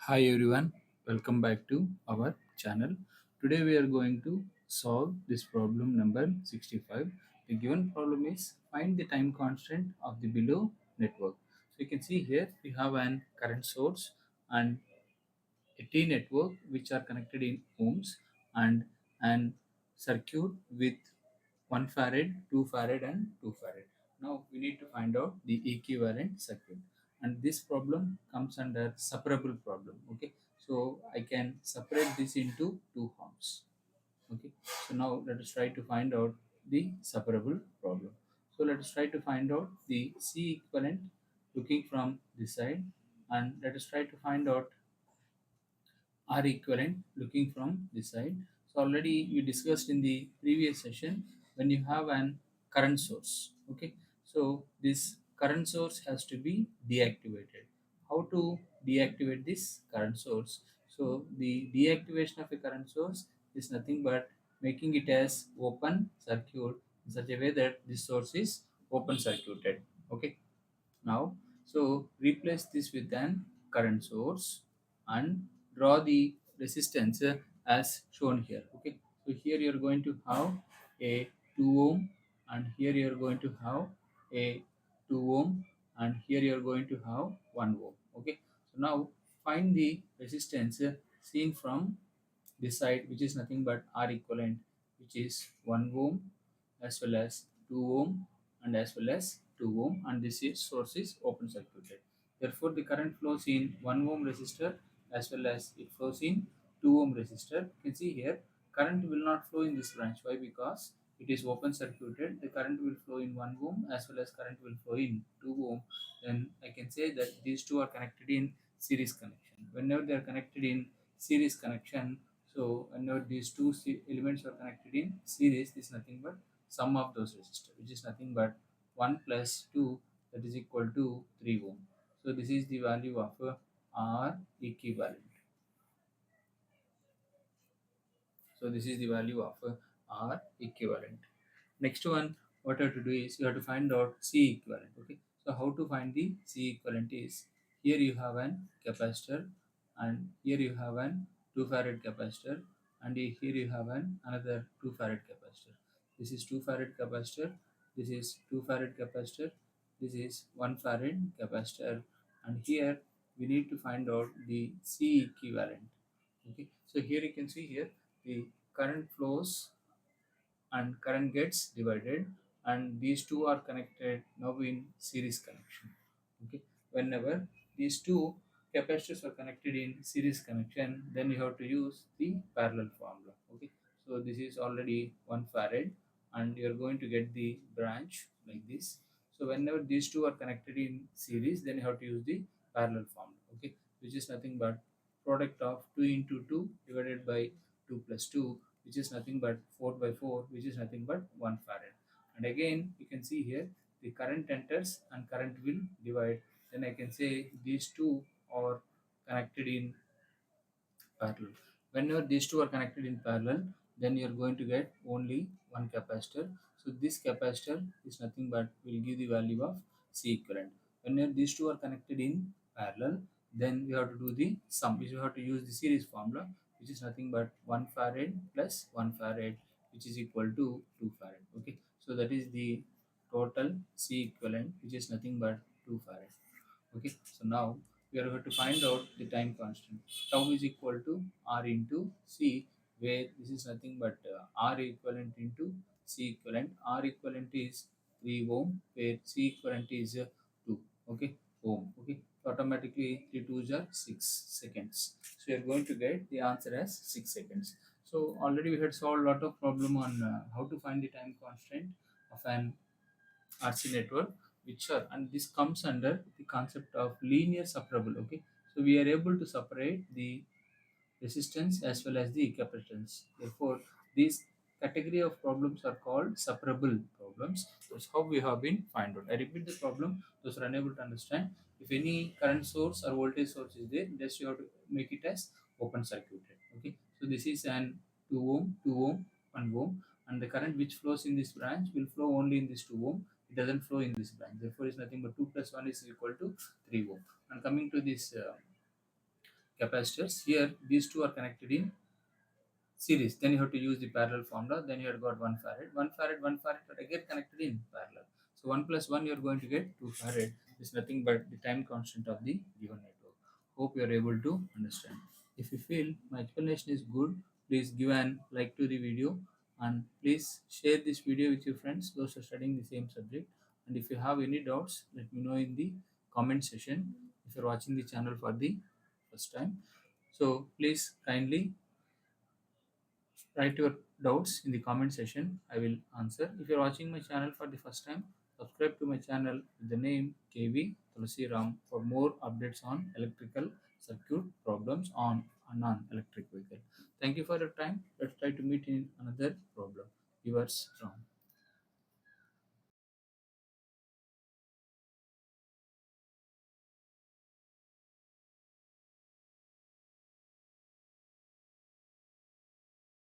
Hi everyone, welcome back to our channel. Today we are going to solve this problem number 65. The given problem is find the time constant of the below network. So you can see here we have an current source and a T network which are connected in ohms and an circuit with 1 farad, 2 farad and 2 farad. Now we need to find out the equivalent circuit, and this problem comes under separable problem. Okay, so I can separate this into two forms. Okay, so now let us try to find out the separable problem. So let us try to find out the C equivalent looking from this side, and let us try to find out R equivalent looking from this side. So already we discussed in the previous session when you have an current source. Okay, so this current source has to be deactivated. How to deactivate this current source? So the deactivation of a current source is nothing but making it as open circuit in such a way that this source is open circuited. Okay, now so replace this with an current source and draw the resistance as shown here. Okay, so here you are going to have a 2 ohm, and here you are going to have a 2 ohm, and here you are going to have 1 ohm. Okay, so now find the resistance seen from this side, which is nothing but R equivalent, which is 1 ohm as well as 2 ohm and as well as 2 ohm, and this is source is open circuited. Therefore, the current flows in 1 ohm resistor as well as it flows in 2 ohm resistor. You can see here current will not flow in this branch. Why? Because it is open circuited. The current will flow in 1 ohm as well as current will flow in 2 ohm. Then I can say that these two are connected in series connection. Whenever they are connected in series connection, so whenever these two elements are connected in series, this is nothing but sum of those resistors, which is nothing but 1 plus 2, that is equal to 3 ohm. So this is the value of R equivalent. So this is the value of R equivalent. Next one, what you have to do is you have to find out C equivalent. Okay, so how to find the C equivalent is, here you have an capacitor, and here you have an 2 farad capacitor, and here you have an another 2 farad capacitor. This is 2 farad capacitor, this is 2 farad capacitor, this is 1 farad capacitor, and here we need to find out the C equivalent. Okay, so here you can see here the current flows and current gets divided, and these two are connected now in series connection. Okay, whenever these two capacitors are connected in series connection, then you have to use the parallel formula. Okay, so this is already 1 farad, and you are going to get the branch like this. So whenever these two are connected in series, then you have to use the parallel formula. Okay, which is nothing but product of 2 into 2 divided by 2 plus 2, which is nothing but 4 by 4, which is nothing but 1 farad. And again you can see here the current enters and current will divide. Then I can say these two are connected in parallel. Whenever these two are connected in parallel, then you are going to get only one capacitor. So this capacitor is nothing but will give the value of C equivalent. Whenever these two are connected in parallel, then we have to do the sum, which we have to use the series formula, which is nothing but 1 farad plus 1 farad, which is equal to 2 farad. Okay, so that is the total C equivalent, which is nothing but 2 farad. Okay, so now we are going to find out the time constant. Tau is equal to R into C, where this is nothing but R equivalent into C equivalent. R equivalent is 3 ohm, where C equivalent is 2. Okay, ohm. Okay, so automatically 3 2s are 6 seconds. So you are going to get the answer as 6 seconds. So already we had solved a lot of problem on how to find the time constant of an RC network, which are, and this comes under the concept of linear separable. Okay, so we are able to separate the resistance as well as the capacitance. Therefore, these category of problems are called separable problems. That's how we have been find out. I repeat the problem, those are unable to understand. If any current source or voltage source is there, just you have to make it as open circuited. Okay, so this is an 2 ohm, 2 ohm, 1 ohm, and the current which flows in this branch will flow only in this 2 ohm. It doesn't flow in this branch. Therefore, it's nothing but 2 plus 1 is equal to 3 ohm. And coming to this capacitors. Here, these two are connected in series. Then you have to use the parallel formula. Then you have got 1 farad. 1 farad, 1 farad are again connected in parallel. So 1 plus 1 you are going to get 2 farad. This is nothing but the time constant of the given network. Hope you are able to understand. If you feel my explanation is good, please give an like to the video and please share this video with your friends those who are studying the same subject. And if you have any doubts, let me know in the comment section if you are watching the channel for the first time. So please kindly write your doubts in the comment section. I will answer. If you're watching my channel for the first time, subscribe to my channel with the name KV Tulsi Ram for more updates on electrical circuit problems on a non-electric vehicle. Thank you for your time. Let's try to meet in another problem. Yours Ram.